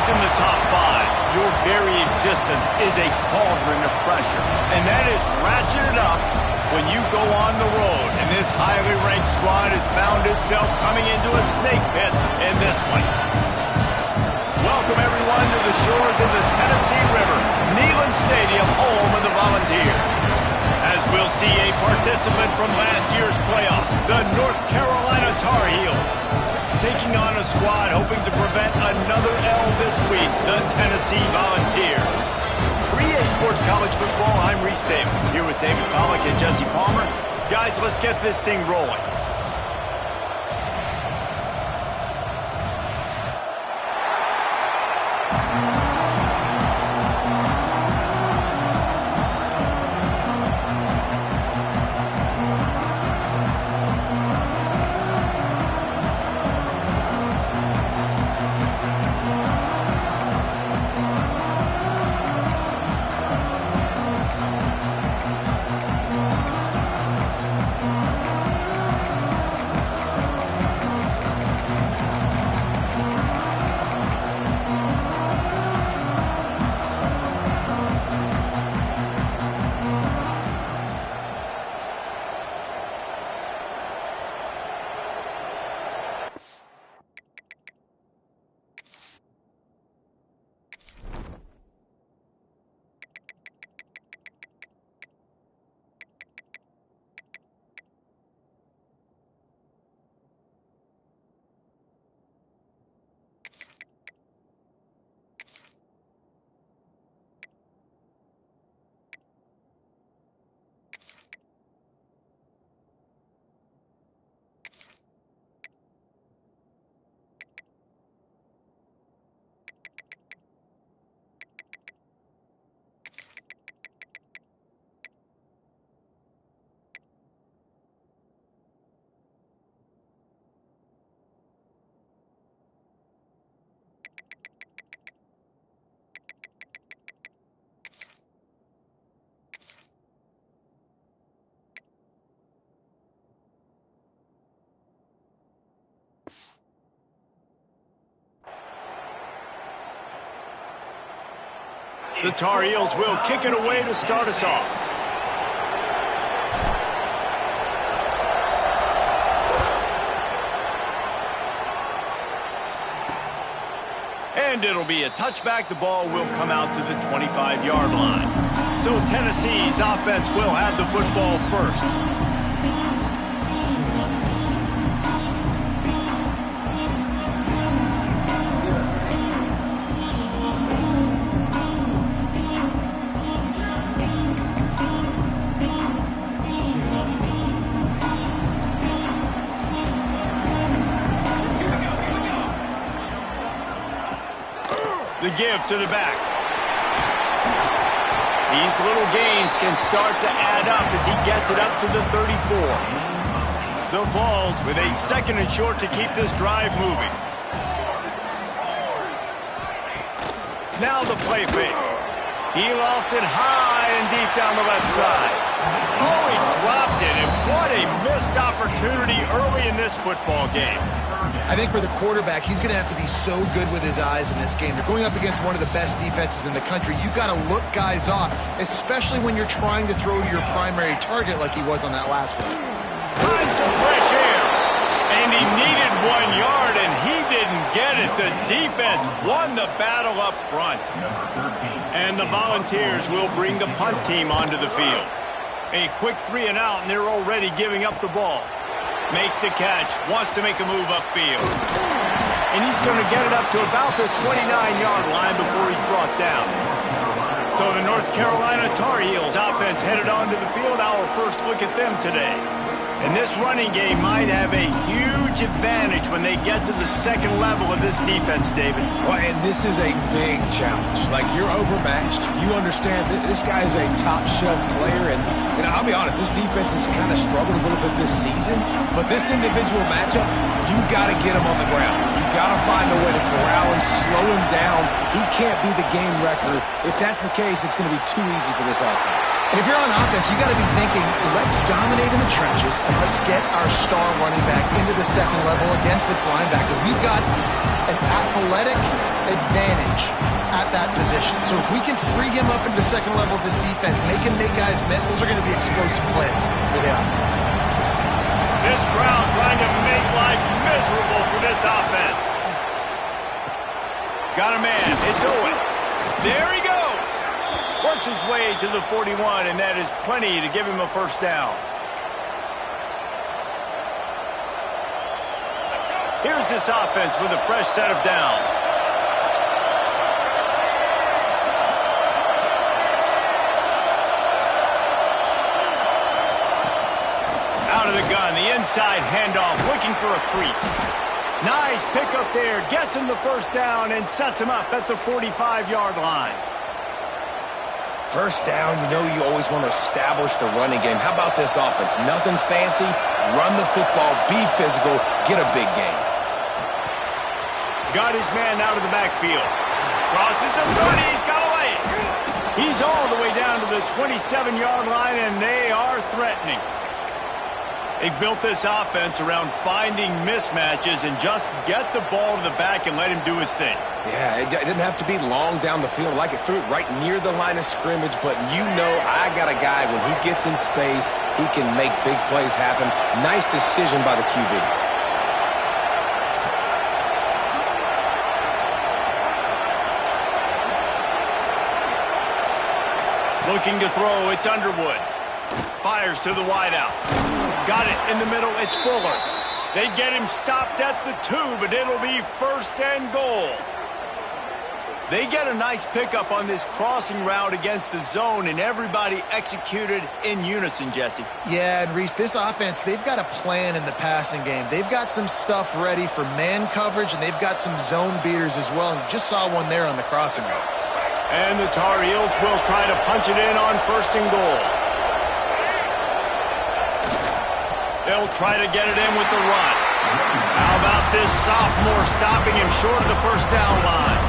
in the top five, your very existence is a cauldron of pressure. And that is ratcheted up when you go on the road. And this highly ranked squad has found itself coming into a snake pit in this one. Welcome, everyone, to the shores of the Tennessee River, Neyland Stadium, home of the Volunteers. As we'll see a participant from last year's playoff, the North Carolina Tar Heels, taking on a squad hoping to prevent another L this week, the Tennessee Volunteers. For EA Sports College Football, I'm Reese Davis, here with David Pollack and Jesse Palmer. Guys, let's get this thing rolling. The Tar Heels will kick it away to start us off. And it'll be a touchback. The ball will come out to the 25-yard line. So Tennessee's offense will have the football first. The give to the back. These little gains can start to add up as he gets it up to the 34. The Vols with a second and short to keep this drive moving. Now the play fake. He lost it high and deep down the left side. Oh, he dropped it, and what a missed opportunity early in this football game. I think for the quarterback, he's going to have to be so good with his eyes in this game. They're going up against one of the best defenses in the country. You've got to look guys off, especially when you're trying to throw to your primary target like he was on that last one. Finds some fresh air, and he needed 1 yard, and he didn't get it. The defense won the battle up front. And the Volunteers will bring the punt team onto the field. A quick 3 and out, and they're already giving up the ball. Makes the catch, wants to make a move upfield. And he's going to get it up to about the 29-yard line before he's brought down. So the North Carolina Tar Heels offense headed onto the field. Our first look at them today. And this running game might have a huge advantage when they get to the second level of this defense, David. Well, and this is a big challenge. Like, you're overmatched. You understand that this guy is a top-shelf player. And I'll be honest, this defense has kind of struggled a little bit this season. But this individual matchup, you got to get him on the ground. You got to find a way to corral him, slow him down. He can't be the game wrecker. If that's the case, it's going to be too easy for this offense. And if you're on offense, you got to be thinking, let's dominate in the trenches and let's get our star running back into the second level against this linebacker. We've got an athletic advantage at that position. So if we can free him up into the second level of this defense, make him make guys miss, those are going to be explosive plays for the offense. This crowd trying to make life miserable for this offense. Got a man. It's Owen. There he goes. Works his way to the 41, and that is plenty to give him a first down. Here's this offense with a fresh set of downs. Out of the gun, the inside handoff, looking for a crease. Nice pickup there, gets him the first down and sets him up at the 45-yard line. First down, you know you always want to establish the running game. How about this offense? Nothing fancy, run the football, be physical, get a big gain. Got his man out of the backfield. Crosses the 30, he's got away. He's all the way down to the 27-yard line, and they are threatening. They've built this offense around finding mismatches and just get the ball to the back and let him do his thing. Yeah, it didn't have to be long down the field. Like it threw it right near the line of scrimmage, but you know I got a guy, when he gets in space, he can make big plays happen. Nice decision by the QB. Looking to throw, it's Underwood. Fires to the wideout. Got it in the middle, it's Fuller. They get him stopped at the 2, but it'll be first and goal. They get a nice pickup on this crossing route against the zone, and everybody executed in unison, Jesse. Yeah, and Reese, this offense, they've got a plan in the passing game. They've got some stuff ready for man coverage, and they've got some zone beaters as well, and just saw one there on the crossing route. And the Tar Heels will try to punch it in on first and goal. They'll try to get it in with the run. How about this sophomore stopping him short of the first down line?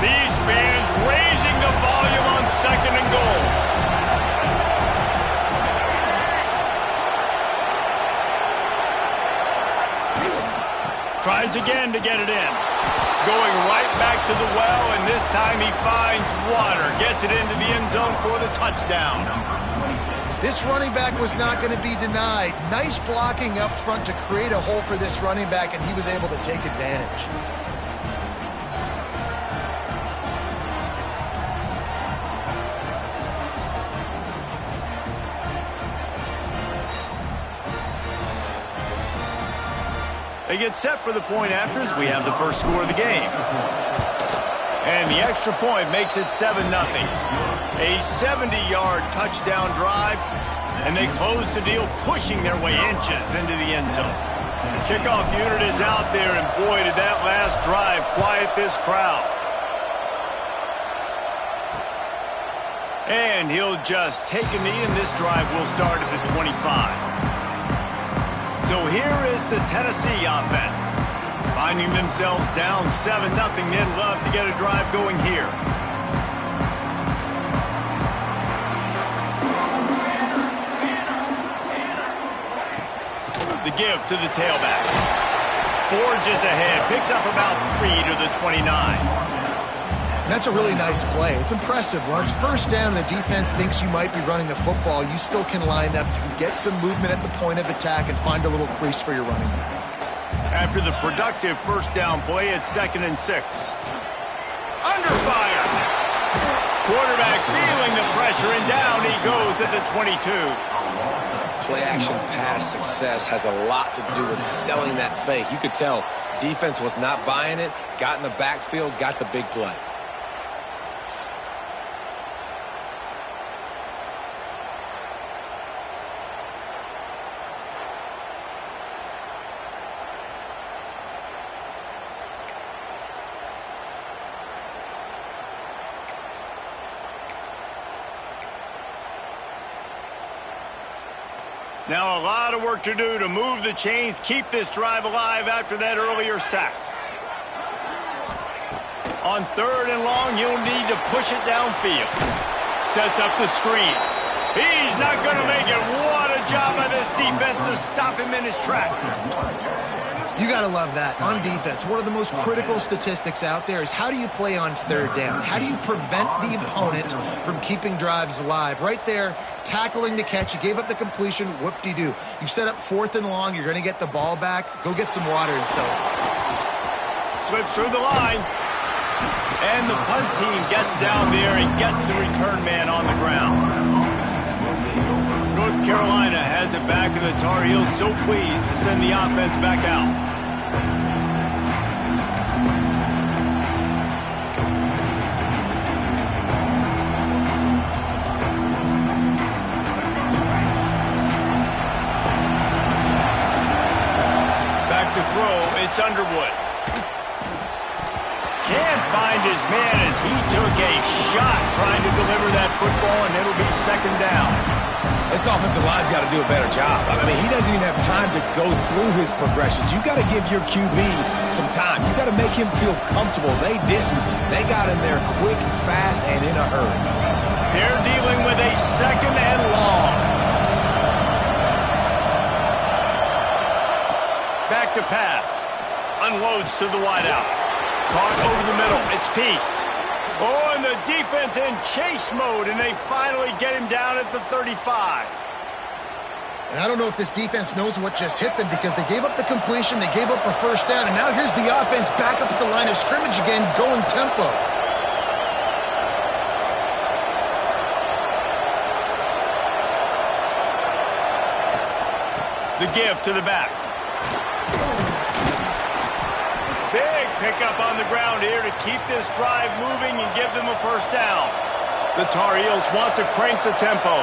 These fans raising the volume on second and goal. Tries again to get it in. Going right back to the well, and this time he finds water. Gets it into the end zone for the touchdown. This running back was not going to be denied. Nice blocking up front to create a hole for this running back, and he was able to take advantage. They get set for the point after as we have the first score of the game. And the extra point makes it 7-0. A 70-yard touchdown drive, and they close the deal, pushing their way inches into the end zone. The kickoff unit is out there, and boy, did that last drive quiet this crowd. And he'll just take a knee, and this drive will start at the 25. So here is the Tennessee offense. Finding themselves down 7-0, they'd love to get a drive going here. The give to the tailback. Forges ahead, picks up about 3 to the 29. And that's a really nice play. It's impressive. When it's first down and the defense thinks you might be running the football, you still can line up. You can get some movement at the point of attack and find a little crease for your running back. After the productive first down play, it's 2nd and 6. Under fire. Quarterback feeling the pressure, and down he goes at the 22. Play-action pass success has a lot to do with selling that fake. You could tell defense was not buying it, got in the backfield, got the big play. Now a lot of work to do to move the chains, keep this drive alive after that earlier sack. On 3rd and long, you'll need to push it downfield. Sets up the screen. He's not going to make it. What a job by this defense to stop him in his tracks. You got to love that. On defense, one of the most critical statistics out there is how do you play on 3rd down? How do you prevent the opponent from keeping drives alive? Right there, tackling the catch. You gave up the completion. Whoop-de-doo. You've set up 4th and long. You're going to get the ball back. Go get some water and celebrate. Slips through the line. And the punt team gets down there and gets the return man on the ground. North Carolina has it back, and the Tar Heels so pleased to send the offense back out. Back to throw, it's Underwood. Can't find his man as he took a shot trying to deliver that football, and it'll be 2nd down. This offensive line's got to do a better job. I mean, he doesn't even have time to go through his progressions. You got to give your QB some time. You got to make him feel comfortable. They didn't. They got in there quick, fast, and in a hurry. They're dealing with a 2nd and long. Back to pass. Unloads to the wideout. Caught over the middle. It's Peace. Oh, and the defense in chase mode, and they finally get him down at the 35. And I don't know if this defense knows what just hit them because they gave up the completion, they gave up a 1st down, and now here's the offense back up at the line of scrimmage again, going tempo. The give to the back. Big pickup on the ground here to keep this drive moving and give them a 1st down. The Tar Heels want to crank the tempo.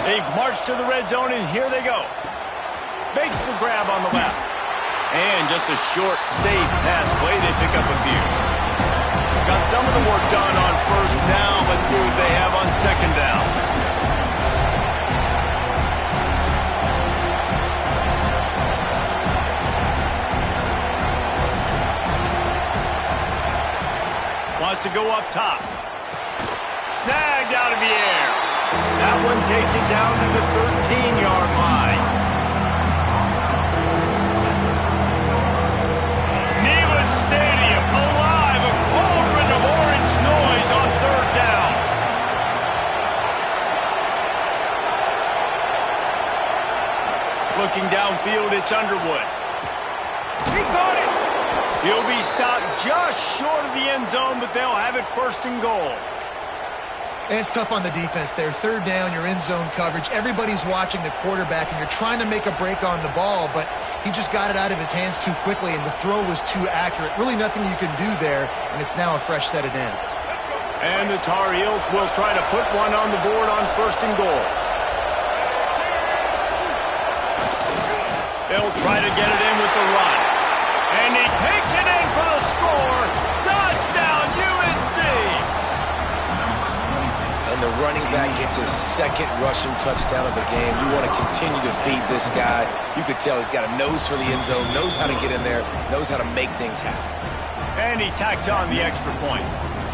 They've marched to the red zone, and here they go. Makes the grab on the left. And just a short, safe pass play. They pick up a few. Got some of the work done on 1st down. Let's see what they have on 2nd down. Wants to go up top. Snagged out of the air. That one takes it down to the 13-yard line. Neyland Stadium alive. A cauldron of orange noise on 3rd down. Looking downfield, it's Underwood. He caught it. He'll be stopped just short of the end zone, but they'll have it 1st and goal. And it's tough on the defense there. 3rd down, you're in zone coverage. Everybody's watching the quarterback, and you're trying to make a break on the ball, but he just got it out of his hands too quickly, and the throw was too accurate. Really nothing you can do there, and it's now a fresh set of downs. And the Tar Heels will try to put one on the board on 1st and goal. They'll try to get it in with the run. And he takes it in for the score. Touchdown, UNC! And the running back gets his 2nd rushing touchdown of the game. You want to continue to feed this guy. You could tell he's got a nose for the end zone, knows how to get in there, knows how to make things happen. And he tacks on the extra point.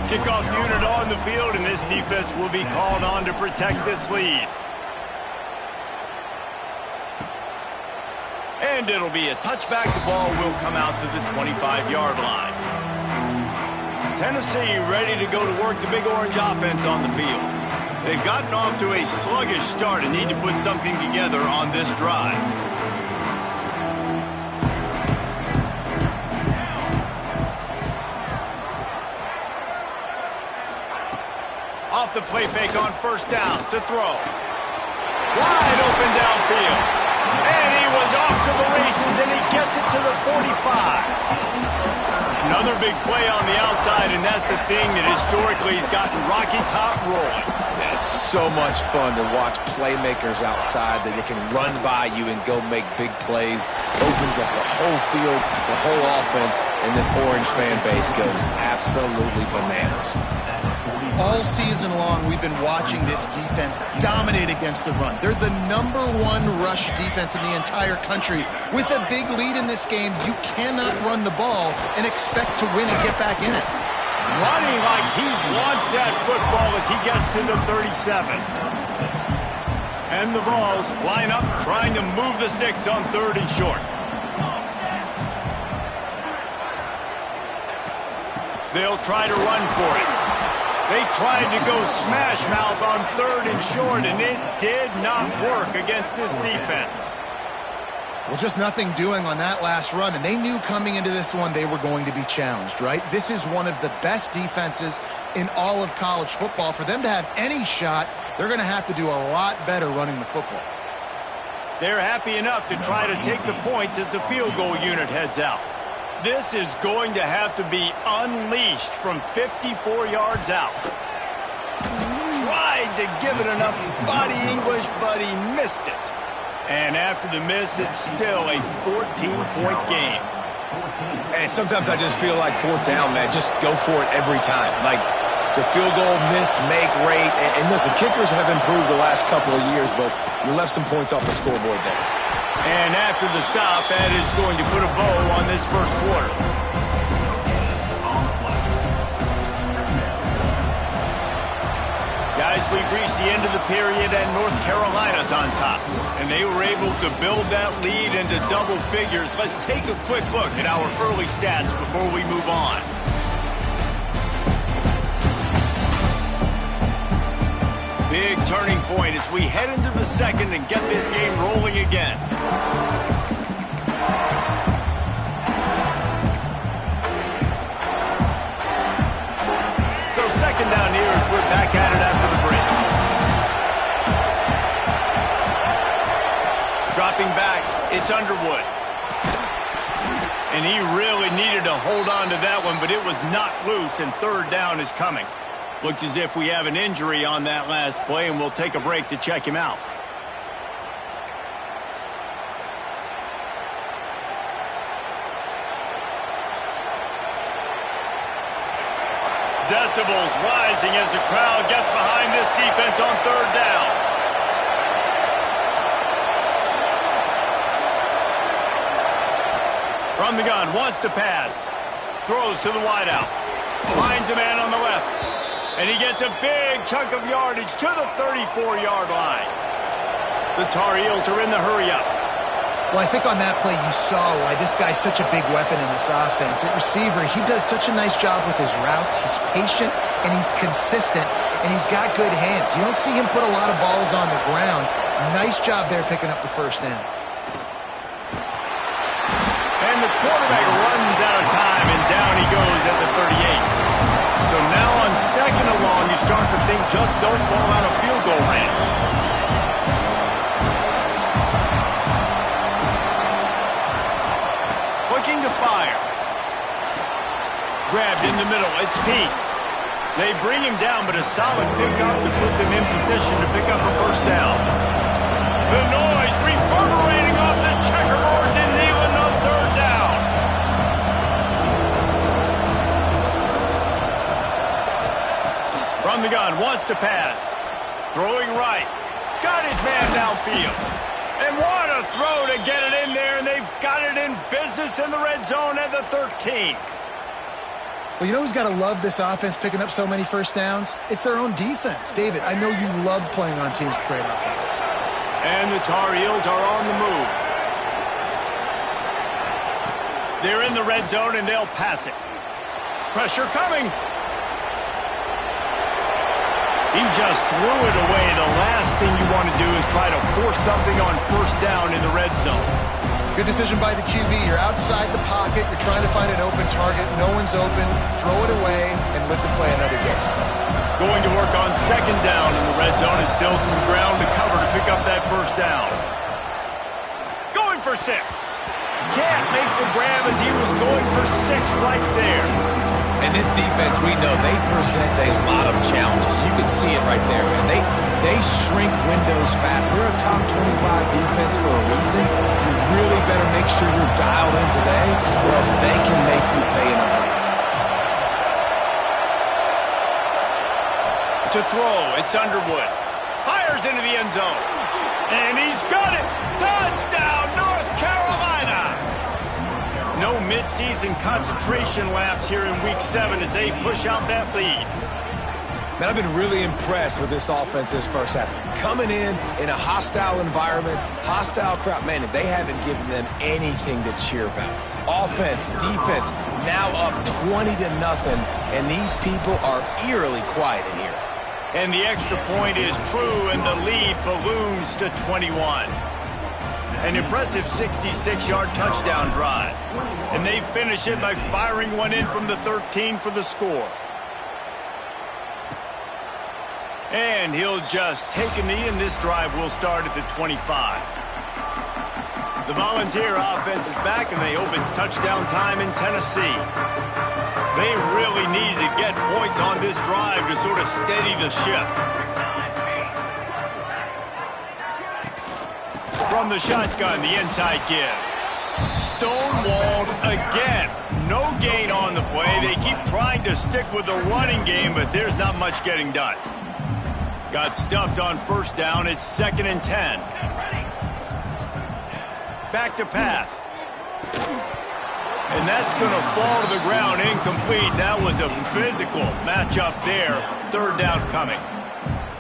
Kickoff unit on the field, and this defense will be called on to protect this lead. And it'll be a touchback. The ball will come out to the 25-yard line. Tennessee ready to go to work the Big Orange offense on the field. They've gotten off to a sluggish start and need to put something together on this drive. Off the play fake on 1st down to throw. Wide open downfield. And he was off to the races, and he gets it to the 45. Another big play on the outside, and that's the thing that historically has gotten Rocky Top rolling. It's so much fun to watch playmakers outside that they can run by you and go make big plays. Opens up the whole field, the whole offense, and this Orange fan base goes absolutely bananas. All season long, we've been watching this defense dominate against the run. They're the #1 rush defense in the entire country. With a big lead in this game, you cannot run the ball and expect to win and get back in it. Running like he wants that football as he gets to the 37. And the Vols line up trying to move the sticks on 3rd and short. They'll try to run for it. They tried to go smash mouth on 3rd and short, and it did not work against this defense. Well, just nothing doing on that last run, and they knew coming into this one they were going to be challenged, right? This is one of the best defenses in all of college football. For them to have any shot, they're going to have to do a lot better running the football. They're happy enough to try to take the points as the field goal unit heads out. This is going to have to be unleashed from 54 yards out. Tried to give it enough body English, but he missed it. And after the miss, it's still a 14-point game. And sometimes I just feel like 4th down, man, just go for it every time. Like the field goal miss, make rate. And listen, kickers have improved the last couple of years, but you left some points off the scoreboard there. And after the stop, that is going to put a bow on this first quarter. Guys, we've reached the end of the period, and North Carolina's on top. And they were able to build that lead into double figures. Let's take a quick look at our early stats before we move on. Big turning point as we head into the second and get this game rolling again. So second down here as we're back at it after the break. Dropping back, it's Underwood. And he really needed to hold on to that one, but it was not loose, and 3rd down is coming. Looks as if we have an injury on that last play, and we'll take a break to check him out. Decibels rising as the crowd gets behind this defense on 3rd down. From the gun, wants to pass. Throws to the wideout. Finds a man on the left. And he gets a big chunk of yardage to the 34-yard line. The Tar Heels are in the hurry-up. Well, I think on that play you saw why this guy's such a big weapon in this offense. At receiver, he does such a nice job with his routes. He's patient, and he's consistent, and he's got good hands. You don't see him put a lot of balls on the ground. Nice job there picking up the first down. And the quarterback runs out of time, and down he goes at the 38. So now on 2nd and long, you start to think just don't fall out of field goal range. Looking to fire. Grabbed in the middle. It's Peace. They bring him down, but a solid pickup to put them in position to pick up a first down. The noise reverberating off the checkerboards in Neyland on 3rd down. From the gun, wants to pass. Throwing right. Got his man downfield. And what a throw to get it in there, and they've got it in business in the red zone at the 13. Well, you know who's got to love this offense picking up so many first downs? It's their own defense. David, I know you love playing on teams with great offenses. And the Tar Heels are on the move. They're in the red zone, and they'll pass it. Pressure coming. He just threw it away. The last thing you want to do is try to force something on first down in the red zone. Good decision by the QB. You're outside the pocket. You're trying to find an open target. No one's open. Throw it away and live to play another game. Going to work on 2nd down in the red zone. Is still some ground to cover to pick up that first down. Going for 6. Can't make the grab as he was going for 6 right there. And this defense, we know, they present a lot of challenges. You can see it right there, man. They shrink windows fast. They're a top 25 defense for a reason. You really better make sure you're dialed in today, or else they can make you pay in a hurry. To throw, it's Underwood. Fires into the end zone. And he's got it. Touchdown, North Carolina. No midseason concentration laps here in Week 7 as they push out that lead. Man, I've been really impressed with this offense this first half. Coming in a hostile environment, hostile crowd, man, they haven't given them anything to cheer about. Offense, defense, now up 20-0, and these people are eerily quiet in here. And the extra point is true, and the lead balloons to 21. An impressive 66-yard touchdown drive. And they finish it by firing one in from the 13 for the score. And he'll just take a knee, and this drive will start at the 25. The Volunteer offense is back, and they hope it's touchdown time in Tennessee. They really needed to get points on this drive to sort of steady the ship. From the shotgun, the inside give. Stonewalled again. No gain on the play. They keep trying to stick with the running game, but there's not much getting done. Got stuffed on first down. It's 2nd and 10. Back to pass. And that's going to fall to the ground incomplete. That was a physical matchup there. 3rd down coming.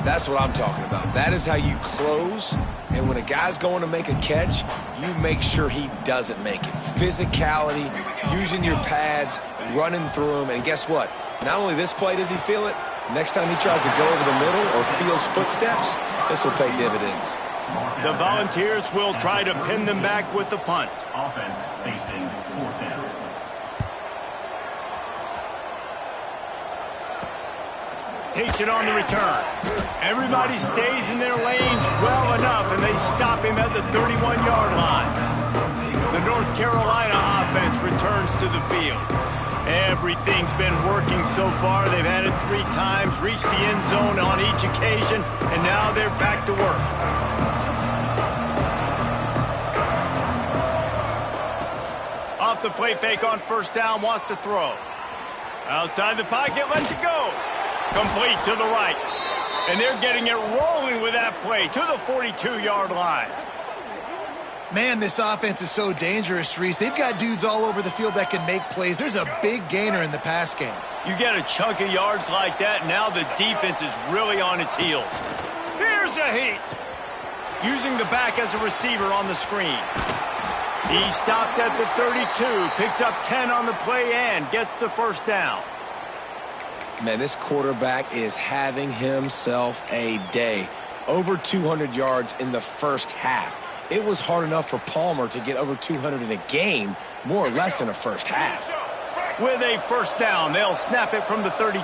That's what I'm talking about. That is how you close. And when a guy's going to make a catch, you make sure he doesn't make it. Physicality, using your pads, running through him. And guess what? Not only this play does he feel it, next time he tries to go over the middle or feels footsteps, this will pay dividends. The Volunteers will try to pin them back with the punt. Offense facing 4th down. Takes it on the return. Everybody stays in their lanes well enough, and they stop him at the 31-yard line. The North Carolina offense returns to the field. Everything's been working so far. They've had it 3 times, reached the end zone on each occasion, and now they're back to work. Off the play fake on first down, wants to throw. Outside the pocket, lets it go. Complete to the right. And they're getting it rolling with that play to the 42-yard line. Man, this offense is so dangerous, Reese. They've got dudes all over the field that can make plays. There's a big gainer in the pass game. You get a chunk of yards like that, now the defense is really on its heels. Here's a heat. Using the back as a receiver on the screen. He stopped at the 32, picks up 10 on the play and gets the first down. Man, this quarterback is having himself a day. Over 200 yards in the first half. It was hard enough for Palmer to get over 200 in a game, more or less in a first half. With a first down, they'll snap it from the 32.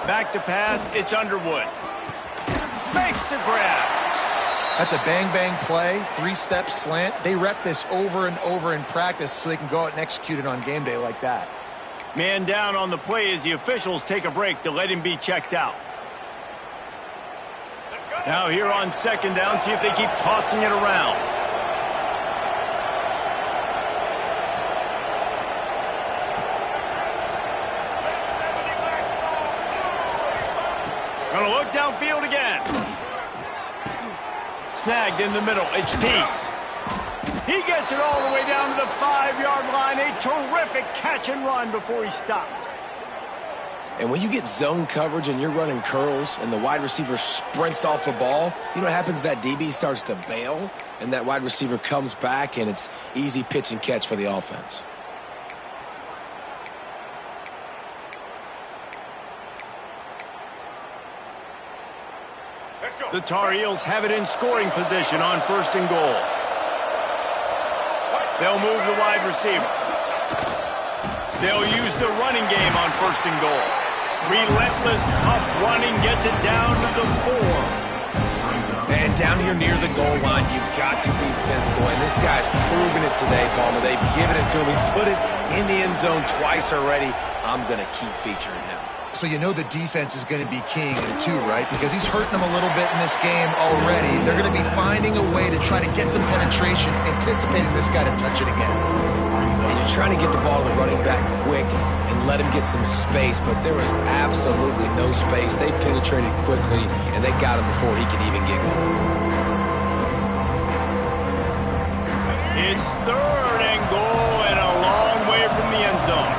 Back to pass, it's Underwood. Makes the grab. That's a bang-bang play, 3-step slant. They rep this over and over in practice so they can go out and execute it on game day like that. Man down on the play as the officials take a break to let him be checked out. Now here on 2nd down, see if they keep tossing it around. Gonna look downfield again. Snagged in the middle, it's Peace. He gets it all the way down to the 5-yard line. A terrific catch and run before he stopped. And when you get zone coverage and you're running curls and the wide receiver sprints off the ball, you know what happens? That DB starts to bail, and that wide receiver comes back, and it's easy pitch and catch for the offense. The Tar Heels have it in scoring position on 1st and goal. They'll move the wide receiver. They'll use the running game on 1st and goal. Relentless, tough running gets it down to the 4. And And down here near the goal line, you've got to be physical. And this guy's proven it today, Palmer. They've given it to him. He's put it in the end zone twice already. I'm going to keep featuring him. So you know the defense is going to be keying him too, right? Because he's hurting them a little bit in this game already. They're going to be finding a way to try to get some penetration, anticipating this guy to touch it again. And you're trying to get the ball to the running back quick and let him get some space, but there was absolutely no space. They penetrated quickly, and they got him before he could even get going. It's 3rd and goal and a long way from the end zone.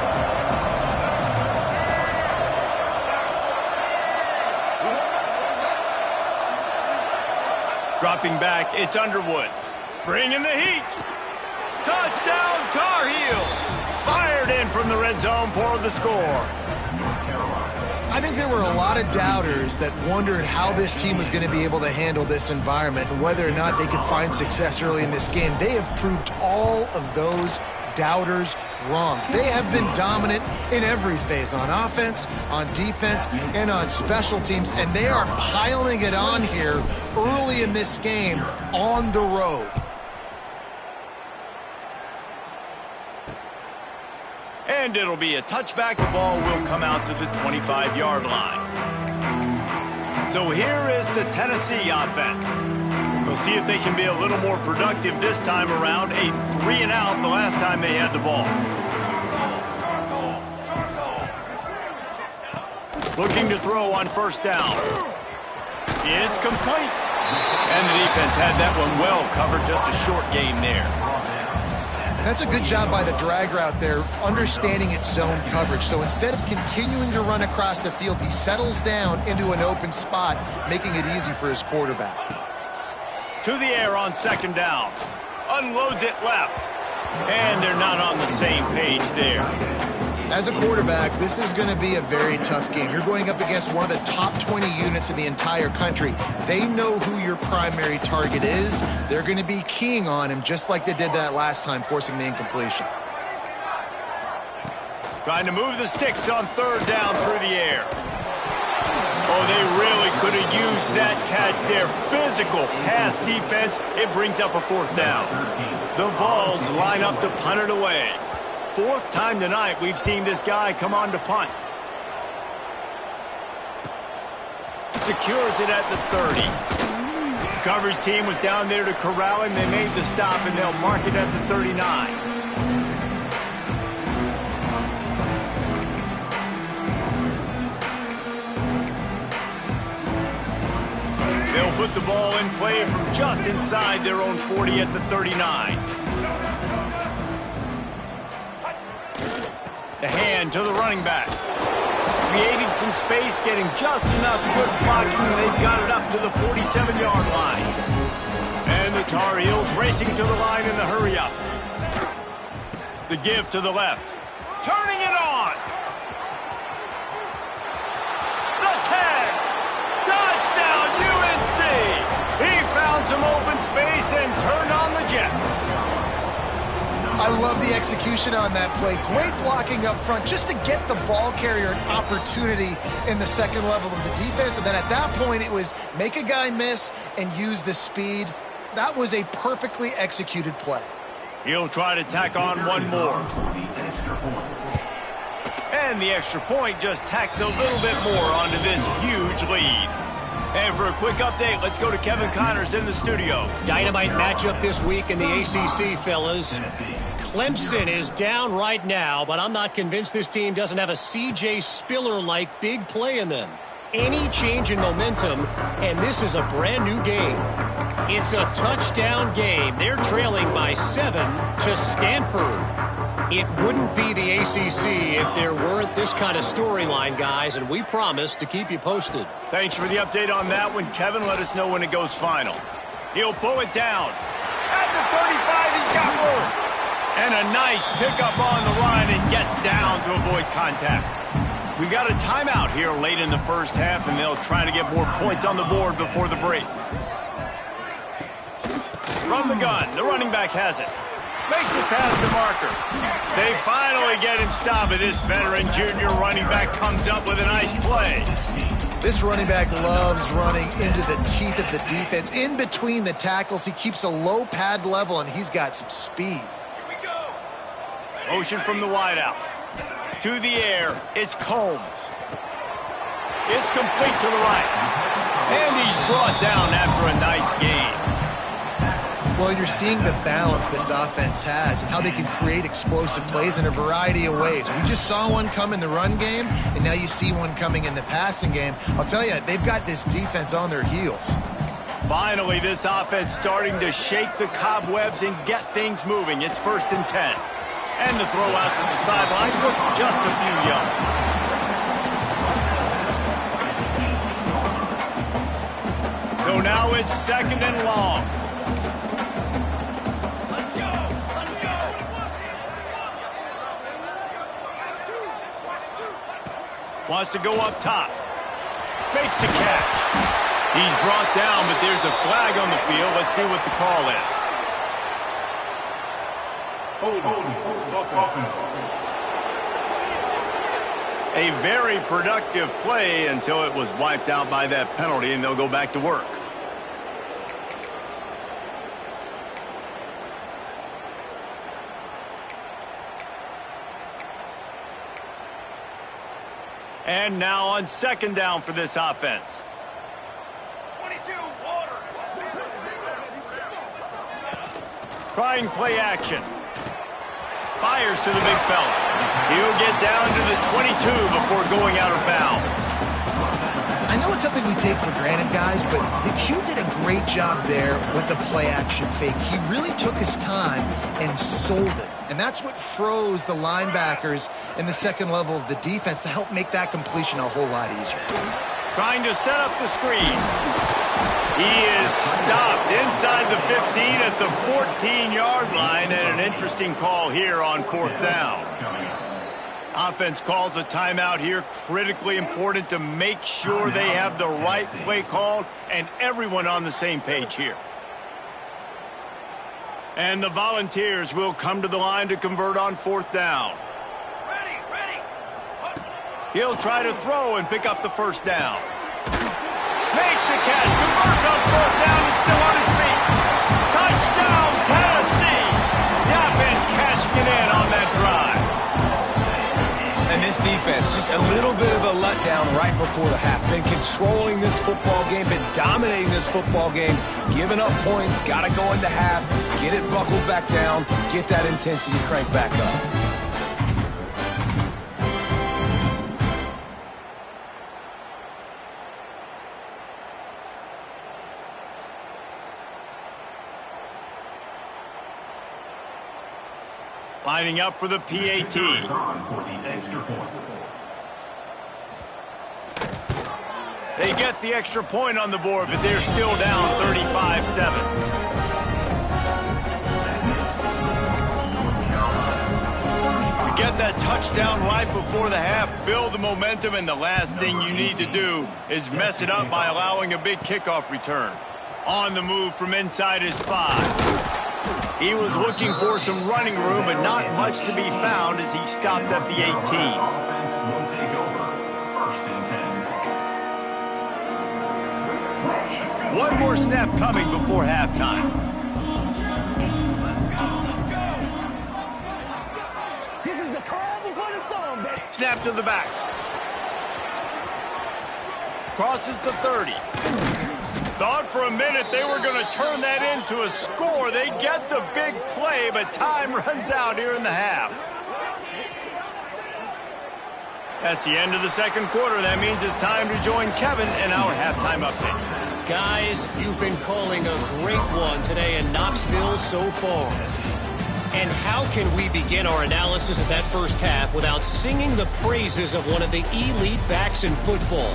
Dropping back, it's Underwood. Bringing the heat. Touchdown, Tar Heels! Fired in from the red zone for the score. I think there were a lot of doubters that wondered how this team was going to be able to handle this environment and whether or not they could find success early in this game. They have proved all of those doubters wrong. They have been dominant in every phase, on offense, on defense, and on special teams, and they are piling it on here early in this game on the road. And it'll be a touchback. The ball will come out to the 25-yard line. So here is the Tennessee offense. We'll see if they can be a little more productive this time around. A 3-and-out the last time they had the ball. Looking to throw on 1st down. It's complete. And the defense had that one well covered. Just a short game there. That's a good job by the drag route there, understanding its zone coverage. So instead of continuing to run across the field, he settles down into an open spot, making it easy for his quarterback. To the air on 2nd down. Unloads it left. And they're not on the same page there. As a quarterback, this is going to be a very tough game. You're going up against one of the top 20 units in the entire country. They know who your primary target is. They're going to be keying on him just like they did that last time, forcing the incompletion. Trying to move the sticks on 3rd down through the air. Oh, they really could have used that catch there. Physical pass defense. It brings up a 4th down. The Vols line up to punt it away. 4th time tonight we've seen this guy come on to punt. Secures it at the 30. The coverage team was down there to corral him. They made the stop, and they'll mark it at the 39. They'll put the ball in play from just inside their own 40 at the 39. The hand to the running back. Creating some space, getting just enough good blocking, and they've got it up to the 47-yard line. And the Tar Heels racing to the line in the hurry-up. The give to the left. Turning it on. The tag. Touchdown, UNC. He found some open space and turned on the Jets. I love the execution on that play. Great blocking up front just to get the ball carrier an opportunity in the 2nd level of the defense. And then at that point, it was make a guy miss and use the speed. That was a perfectly executed play. He'll try to tack on one more. And the extra point just tacks a little bit more onto this huge lead. And for a quick update, let's go to Kevin Connors in the studio. Dynamite matchup this week in the ACC, fellas. Clemson is down right now, but I'm not convinced this team doesn't have a C.J. Spiller-like big play in them. Any change in momentum, and this is a brand new game. It's a touchdown game. They're trailing by 7 to Stanford. It wouldn't be the ACC if there weren't this kind of storyline, guys, and we promise to keep you posted. Thanks for the update on that one, Kevin. Let us know when it goes final. He'll pull it down. At the 35, he's got room. And a nice pickup on the line and gets down to avoid contact. We got a timeout here late in the 1st half, and they'll try to get more points on the board before the break. From the gun, the running back has it. Makes it past the marker. They finally get him stopped, and this veteran junior running back comes up with a nice play. This running back loves running into the teeth of the defense. In between the tackles, he keeps a low pad level, and he's got some speed. Motion from the wideout. To the air, it's Combs. It's complete to the right. And he's brought down after a nice gain. Well, you're seeing the balance this offense has and how they can create explosive plays in a variety of ways. We just saw one come in the run game, and now you see one coming in the passing game. I'll tell you, they've got this defense on their heels. Finally, this offense starting to shake the cobwebs and get things moving. It's 1st and 10. And the throw out to the sideline took just a few yards. So now it's 2nd and long. Wants to go up top. Makes the catch. He's brought down, but there's a flag on the field. Let's see what the call is. A very productive play until it was wiped out by that penalty, and they'll go back to work. And now on 2nd down for this offense. 22, water. Trying play action. Fires to the big fella. He'll get down to the 22 before going out of bounds. I know it's something we take for granted, guys, but the Q did a great job there with the play action fake. He really took his time and sold it. And that's what froze the linebackers in the second level of the defense to help make that completion a whole lot easier. Trying to set up the screen. He is stopped inside the 15 at the 14-yard line, and an interesting call here on 4th down. Offense calls a timeout here. Critically important to make sure they have the right play called and everyone on the same page here. And the Volunteers will come to the line to convert on 4th down. Ready. He'll try to throw and pick up the 1st down. Makes the catch, converts on 4th down, is still on his feet. Touchdown, Tennessee! The offense cashing it in on that drive. And this defense, just a little bit of a letdown right before the half. Been controlling this football game, been dominating this football game, giving up points, got to go into half, get it buckled back down, get that intensity cranked back up. Lining up for the PAT. They get the extra point on the board, but they're still down 35-7. To get that touchdown right before the half, build the momentum, and the last thing you need to do is mess it up by allowing a big kickoff return. On the move from inside his 5. He was looking for some running room, but not much to be found as he stopped at the 18. One more snap coming before halftime. This is the calm before the storm, baby. Snap to the back. Crosses the 30. Thought for a minute they were going to turn that into a score. They get the big play, but time runs out here in the half. That's the end of the second quarter. That means it's time to join Kevin in our halftime update. Guys, you've been calling a great one today in Knoxville so far. And how can we begin our analysis of that first half without singing the praises of one of the elite backs in football?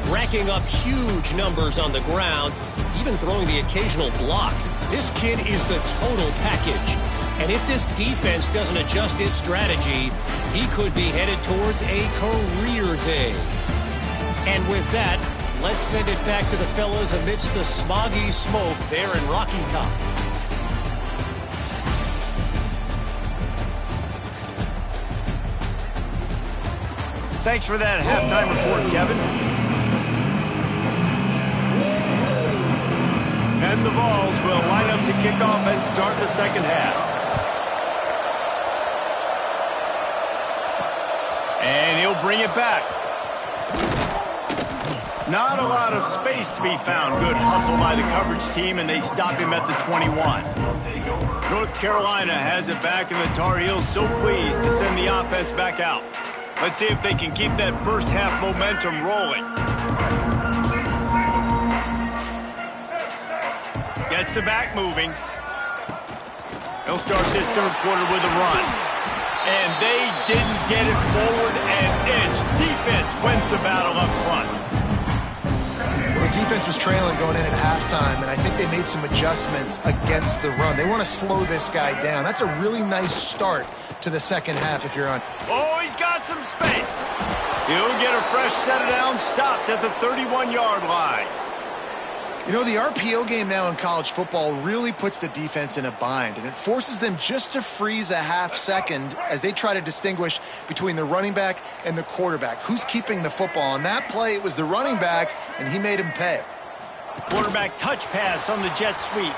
Racking up huge numbers on the ground, even throwing the occasional block. This kid is the total package. And if this defense doesn't adjust its strategy, he could be headed towards a career day. And with that, let's send it back to the fellas amidst the smoggy smoke there in Rocky Top. Thanks for that halftime report, Kevin. And the Vols will line up to kick off and start the second half. And he'll bring it back. Not a lot of space to be found. Good hustle by the coverage team, and they stop him at the 21. North Carolina has it back, and the Tar Heels so pleased to send the offense back out. Let's see if they can keep that first half momentum rolling. Gets the back moving. They'll start this third quarter with a run. And they didn't get it forward an inch. Defense wins the battle up front. Well, the defense was trailing going in at halftime, and I think they made some adjustments against the run. They want to slow this guy down. That's a really nice start to the second half if you're on. Oh, he's got some space. He'll get a fresh set of downs stopped at the 31-yard line. You know, the RPO game now in college football really puts the defense in a bind, and it forces them just to freeze a half second as they try to distinguish between the running back and the quarterback. Who's keeping the football? On that play, it was the running back, and he made him pay. Quarterback touch pass on the jet sweep.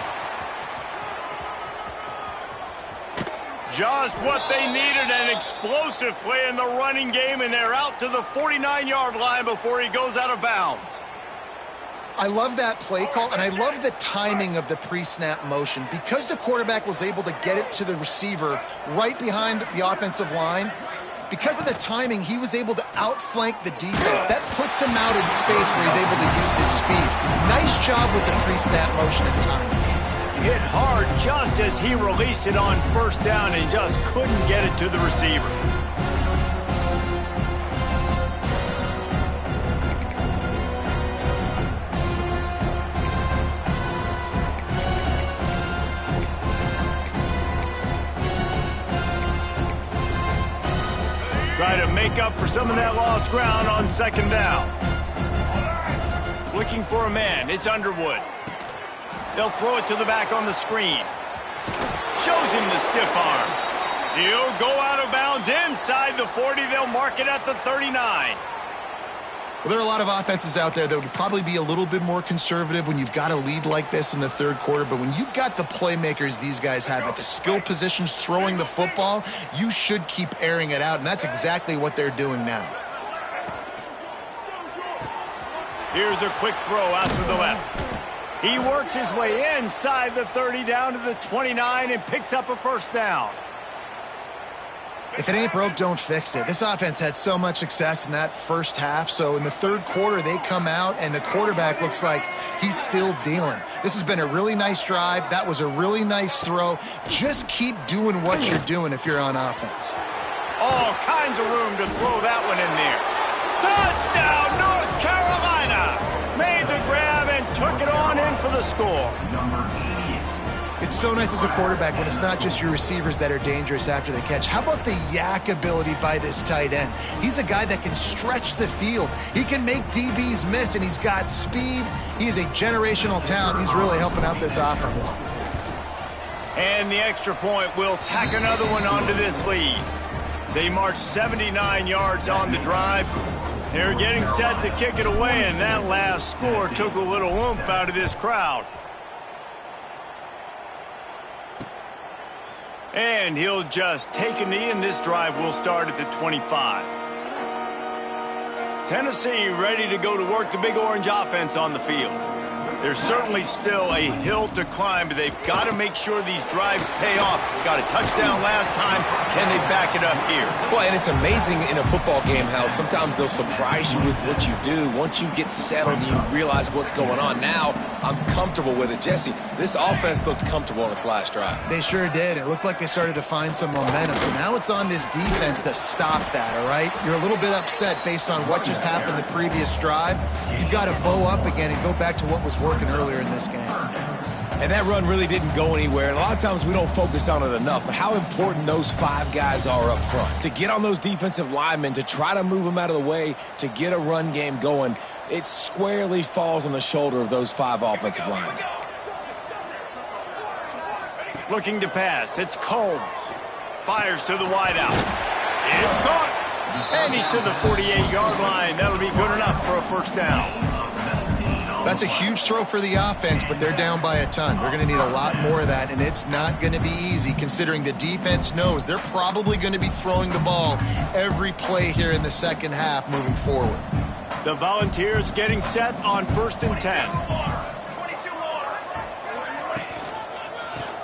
Just what they needed, an explosive play in the running game, and they're out to the 49-yard line before he goes out of bounds. I love that play call, and I love the timing of the pre-snap motion. Because the quarterback was able to get it to the receiver right behind the offensive line, because of the timing, he was able to outflank the defense. That puts him out in space where he's able to use his speed. Nice job with the pre-snap motion and timing. Hit hard just as he released it on first down and just couldn't get it to the receiver. Try to make up for some of that lost ground on second down. Looking for a man. It's Underwood. They'll throw it to the back on the screen. Shows him the stiff arm. He'll go out of bounds inside the 40. They'll mark it at the 39. Well, there are a lot of offenses out there that would probably be a little bit more conservative when you've got a lead like this in the third quarter. But when you've got the playmakers these guys have at the skill positions throwing the football, you should keep airing it out. And that's exactly what they're doing now. Here's a quick throw out to the left. He works his way inside the 30 down to the 29 and picks up a first down. If it ain't broke, don't fix it. This offense had so much success in that first half, so in the third quarter, they come out, and the quarterback looks like he's still dealing. This has been a really nice drive. That was a really nice throw. Just keep doing what you're doing if you're on offense. All kinds of room to throw that one in there. Touchdown, North Carolina! Made the grab and took it on in for the score. It's so nice as a quarterback when it's not just your receivers that are dangerous after the catch. How about the yak ability by this tight end? He's a guy that can stretch the field. He can make DBs miss, and he's got speed. He is a generational talent. He's really helping out this offense. And the extra point will tack another one onto this lead. They march 79 yards on the drive. They're getting set to kick it away, and that last score took a little oomph out of this crowd. And he'll just take a knee, and this drive will start at the 25. Tennessee ready to go to work the Big Orange offense on the field. There's certainly still a hill to climb, but they've got to make sure these drives pay off. Got a touchdown last time. Can they back it up here? Well, and it's amazing in a football game how sometimes they'll surprise you with what you do. Once you get settled and you realize what's going on, now I'm comfortable with it. Jesse, this offense looked comfortable on its last drive. They sure did. It looked like they started to find some momentum. So now it's on this defense to stop that, all right? You're a little bit upset based on what just happened the previous drive. You've got to bow up again and go back to what was working earlier in this game. And that run really didn't go anywhere. And a lot of times we don't focus on it enough. But how important those five guys are up front. To get on those defensive linemen, to try to move them out of the way, to get a run game going, it squarely falls on the shoulder of those five offensive linemen. Looking to pass. It's Combs. Fires to the wideout. It's caught. And he's to the 48-yard line. That'll be good enough for a first down. That's a huge throw for the offense, but they're down by a ton. They're going to need a lot more of that, and it's not going to be easy considering the defense knows they're probably going to be throwing the ball every play here in the second half moving forward. The Volunteers getting set on 1st and 10.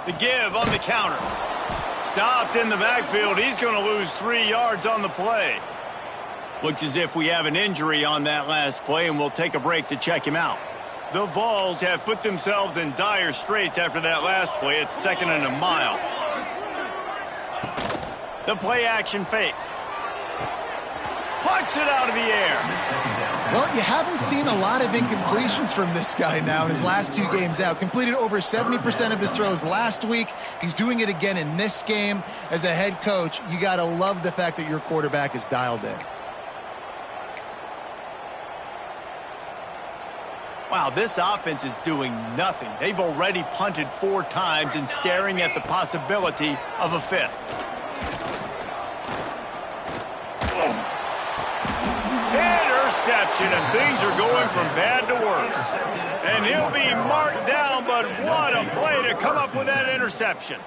The give on the counter. Stopped in the backfield. He's going to lose 3 yards on the play. Looks as if we have an injury on that last play, and we'll take a break to check him out. The Vols have put themselves in dire straits after that last play. It's 2nd and a mile. The play action fake. Pucks it out of the air. Well, you haven't seen a lot of incompletions from this guy now in his last 2 games out. Completed over 70% of his throws last week. He's doing it again in this game. As a head coach, you got to love the fact that your quarterback is dialed in. Wow, this offense is doing nothing. They've already punted 4 times and staring at the possibility of a 5th. Interception, and things are going from bad to worse. And he'll be marked down, but what a play to come up with that interception.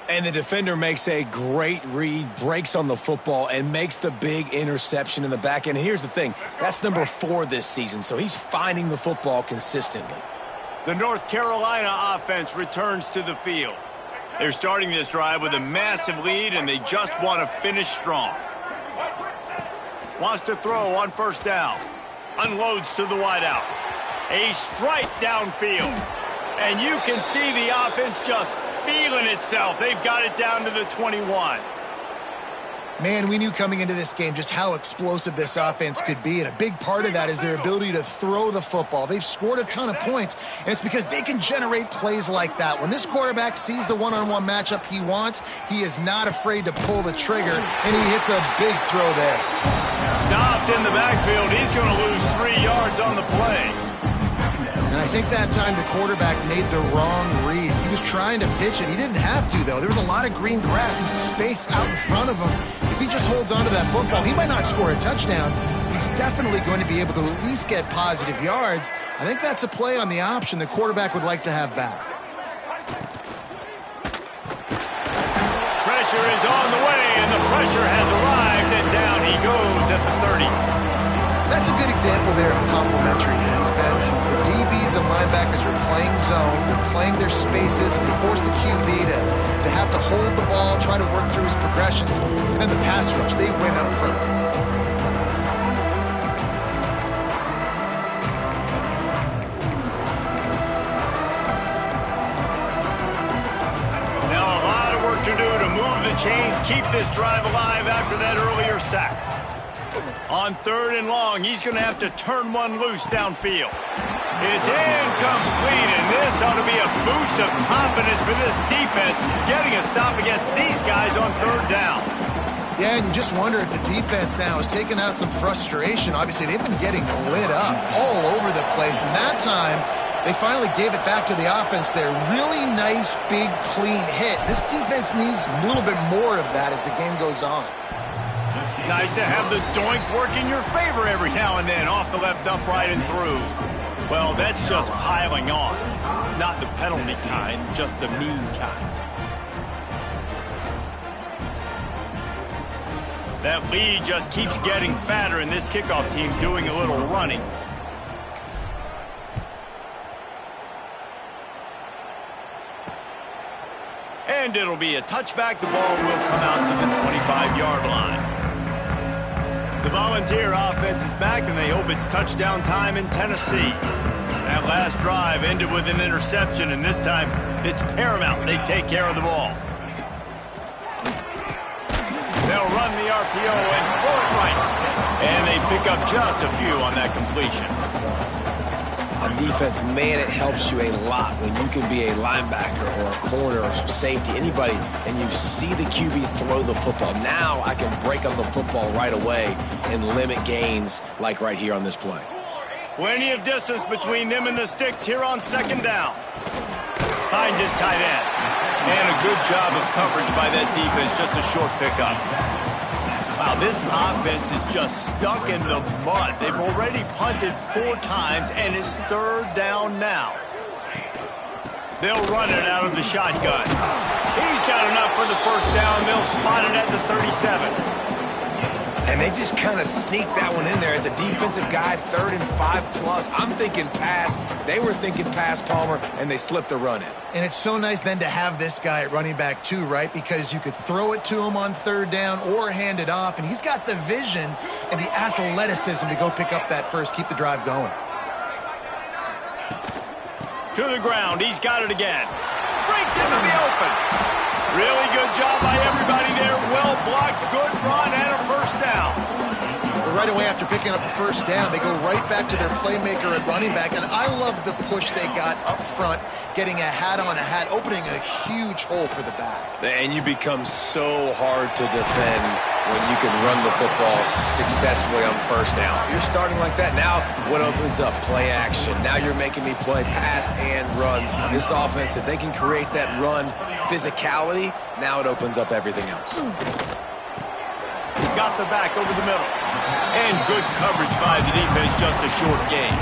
And the defender makes a great read, breaks on the football, and makes the big interception in the back end. And here's the thing, that's number 4 this season, so he's finding the football consistently. The North Carolina offense returns to the field. They're starting this drive with a massive lead, and they just want to finish strong. Wants to throw on 1st down. Unloads to the wideout. A strike downfield. And you can see the offense just feeling itself. They've got it down to the 21. Man, we knew coming into this game just how explosive this offense could be, and a big part of that is their ability to throw the football. They've scored a ton of points, and it's because they can generate plays like that. When this quarterback sees the one-on-one matchup he wants, he is not afraid to pull the trigger, and he hits a big throw there. Stopped in the backfield. He's going to lose 3 yards on the play. And I think that time the quarterback made the wrong read. He was trying to pitch it. He didn't have to, though. There was a lot of green grass and space out in front of him. If he just holds on to that football, he might not score a touchdown. He's definitely going to be able to at least get positive yards. I think that's a play on the option the quarterback would like to have back. Pressure is on the way, and the pressure has arrived, and down he goes at the 30. That's a good example there of complementary defense. The DBs and linebackers are playing zone, they're playing their spaces, and they force the QB to have to hold the ball, try to work through his progressions, and then the pass rush, they win up front. Now a lot of work to do to move the chains, keep this drive alive after that earlier sack. On 3rd and long, he's going to have to turn one loose downfield. It's incomplete, and this ought to be a boost of confidence for this defense, getting a stop against these guys on 3rd down. Yeah, and you just wonder if the defense now is taking out some frustration. Obviously, they've been getting lit up all over the place, and that time, they finally gave it back to the offense there. Really nice, big, clean hit. This defense needs a little bit more of that as the game goes on. Nice to have the doink work in your favor every now and then. Off the left upright and through. Well, that's just piling on. Not the penalty kind, just the mean kind. That lead just keeps getting fatter, and this kickoff team doing a little running. And it'll be a touchback. The ball will come out to the 25-yard line. The Volunteer offense is back, and they hope it's touchdown time in Tennessee. That last drive ended with an interception, and this time it's paramount they take care of the ball. They'll run the RPO and throw it right. And they pick up just a few on that completion. On defense, man, it helps you a lot when you can be a linebacker or a corner or safety, anybody, and you see the QB throw the football. Now I can break on the football right away and limit gains like right here on this play. Plenty of distance between them and the sticks here on 2nd down. Finds his tight end. And a good job of coverage by that defense, just a short pickup. Wow, this offense is just stuck in the mud. They've already punted 4 times, and it's 3rd down now. They'll run it out of the shotgun. He's got enough for the 1st down. They'll spot it at the 37. And they just kind of sneaked that one in there as a defensive guy, 3rd and 5+. I'm thinking pass. They were thinking pass, Palmer, and they slipped the run in. And it's so nice then to have this guy at running back too, right? Because you could throw it to him on 3rd down or hand it off, and he's got the vision and the athleticism to go pick up that first, keep the drive going. To the ground, he's got it again. Breaks into the open. Really good job by everybody there. Well blocked, good run, and a 1st down. But right away after picking up a 1st down, they go right back to their playmaker at running back. And I love the push they got up front, getting a hat on a hat, opening a huge hole for the back. And you become so hard to defend when you can run the football successfully on 1st down. You're starting like that. Now what opens up? Play action. Now you're making me play pass and run. This offense, if they can create that run physicality, now it opens up everything else. Got the back over the middle. And good coverage by the defense, just a short gain.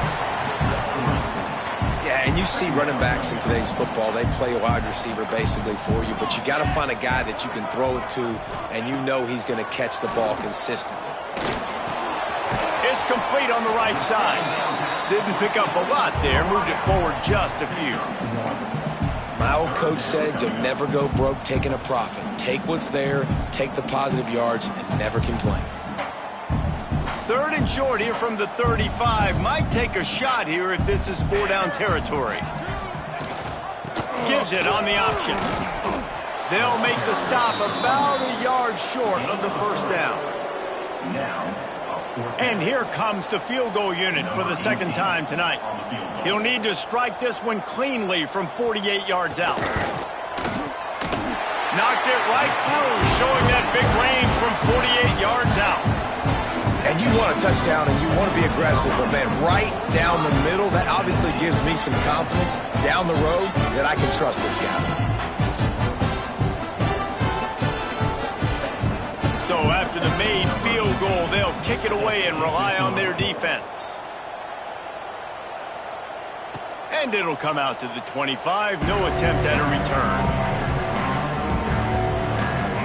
Yeah, and you see running backs in today's football, they play a wide receiver basically for you, but you got to find a guy that you can throw it to, and you know he's going to catch the ball consistently. It's complete on the right side. Didn't pick up a lot there, moved it forward just a few. My old coach said you'll never go broke taking a profit. Take what's there, take the positive yards, and never complain. 3rd and short here from the 35. Might take a shot here if this is 4-down territory. Gives it on the option. They'll make the stop about a yard short of the 1st down. And here comes the field goal unit for the 2nd time tonight. He'll need to strike this one cleanly from 48 yards out. Knocked it right through, showing that big range from 48 yards out. And you want a touchdown and you want to be aggressive, but man, right down the middle, that obviously gives me some confidence down the road that I can trust this guy. So after the made field goal, they'll kick it away and rely on their defense. And it'll come out to the 25. No attempt at a return.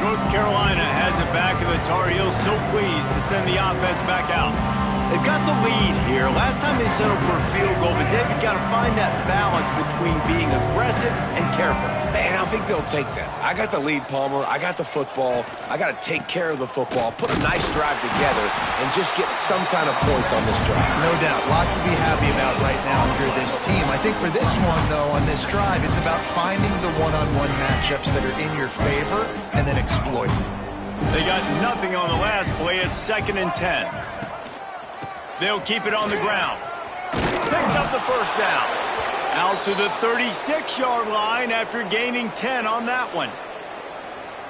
North Carolina has it back, and the Tar Heels so pleased to send the offense back out. They've got the lead here. Last time they settled for a field goal, but David got to find that balance between being aggressive and careful. Man, I think they'll take that. I got the lead, Palmer. I got the football. I got to take care of the football, put a nice drive together, and just get some kind of points on this drive. No doubt. Lots to be happy about right now if you're this team. I think for this one, though, on this drive, it's about finding the one-on-one matchups that are in your favor and then exploiting. They got nothing on the last play. It's 2nd and 10. They'll keep it on the ground. Picks up the 1st down. Out to the 36-yard line after gaining 10 on that one.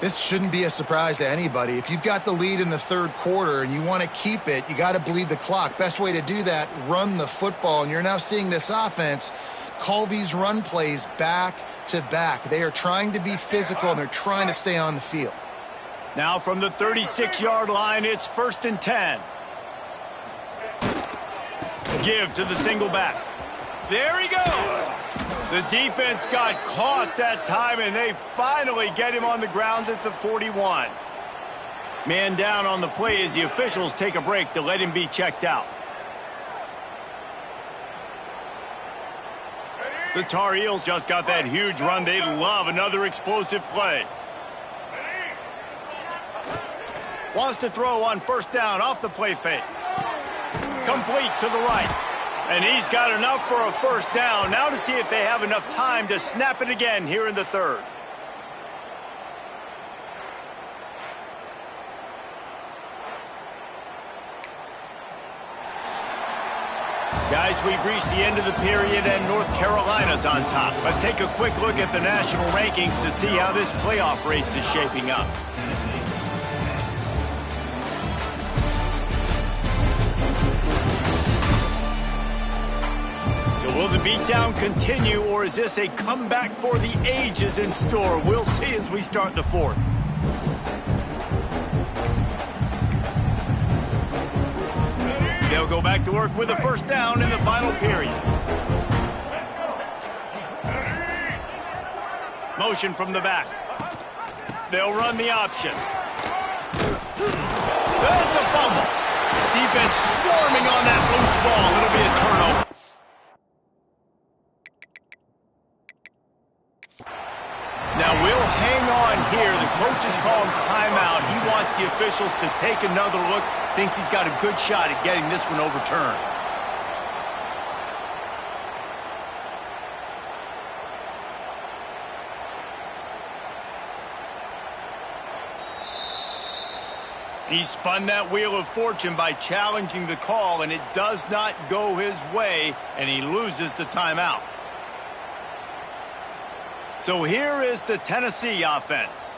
This shouldn't be a surprise to anybody. If you've got the lead in the 3rd quarter and you want to keep it, you got to bleed the clock. Best way to do that, run the football. And you're now seeing this offense call these run plays back to back. They are trying to be physical, and they're trying to stay on the field. Now from the 36-yard line, it's 1st and 10. Give to the single back. There he goes. The defense got caught that time, and they finally get him on the ground at the 41. Man down on the play as the officials take a break to let him be checked out. The Tar Heels just got that huge run. They love another explosive play. Wants to throw on 1st down off the play fake. Complete to the right. And he's got enough for a 1st down. Now to see if they have enough time to snap it again here in the 3rd. Guys, we've reached the end of the period, and North Carolina's on top. Let's take a quick look at the national rankings to see how this playoff race is shaping up. So will the beatdown continue, or is this a comeback for the ages in store? We'll see as we start the 4th. go back to work with a first down in the final period. Motion from the back. They'll run the option. That's a fumble. Defense swarming on that loose ball. It'll be a turnover. Now we'll hang on here. The coach is calling timeout. He wants the officials to take another look. Thinks he's got a good shot at getting this one overturned. He spun that wheel of fortune by challenging the call, and it does not go his way, and he loses the timeout. So here is the Tennessee offense.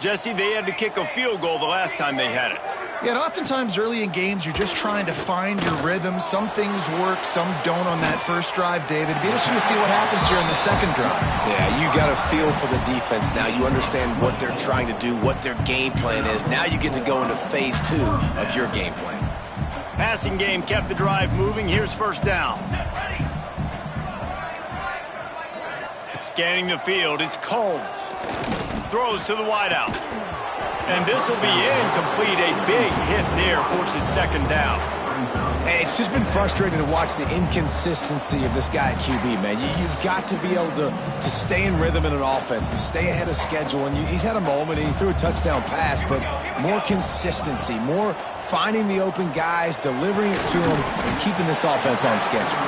Jesse, they had to kick a field goal the last time they had it. Yeah, and oftentimes early in games, you're just trying to find your rhythm. Some things work, some don't on that first drive, David. It'd be interesting to see what happens here in the second drive. Yeah, you got a feel for the defense now. You understand what they're trying to do, what their game plan is. Now you get to go into phase 2 of your game plan. Passing game kept the drive moving. Here's first down. Scanning the field, it's Combs. Throws to the wideout. And this will be incomplete. A big hit there forces second down. Hey, it's just been frustrating to watch the inconsistency of this guy at QB, man. You've got to be able to stay in rhythm in an offense, to stay ahead of schedule. And he's had a moment, and he threw a touchdown pass, but more consistency, more finding the open guys, delivering it to them, and keeping this offense on schedule.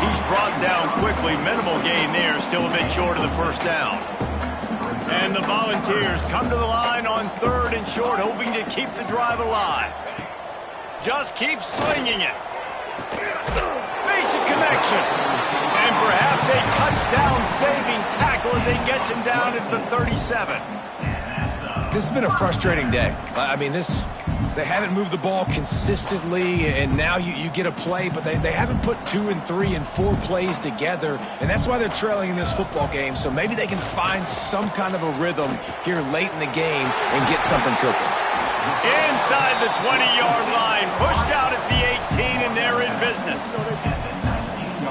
He's brought down quickly. Minimal gain there, still a bit short of the first down. And the Volunteers come to the line on 3rd and short, hoping to keep the drive alive. Just keep slinging it. Makes a connection. And perhaps a touchdown-saving tackle as he gets him down at the 37. This has been a frustrating day. I mean, they haven't moved the ball consistently, and now you get a play, but they haven't put 2 and 3 and 4 plays together, and that's why they're trailing in this football game. So maybe they can find some kind of a rhythm here late in the game and get something cooking. Inside the 20-yard line, pushed out at the 18, and they're in business.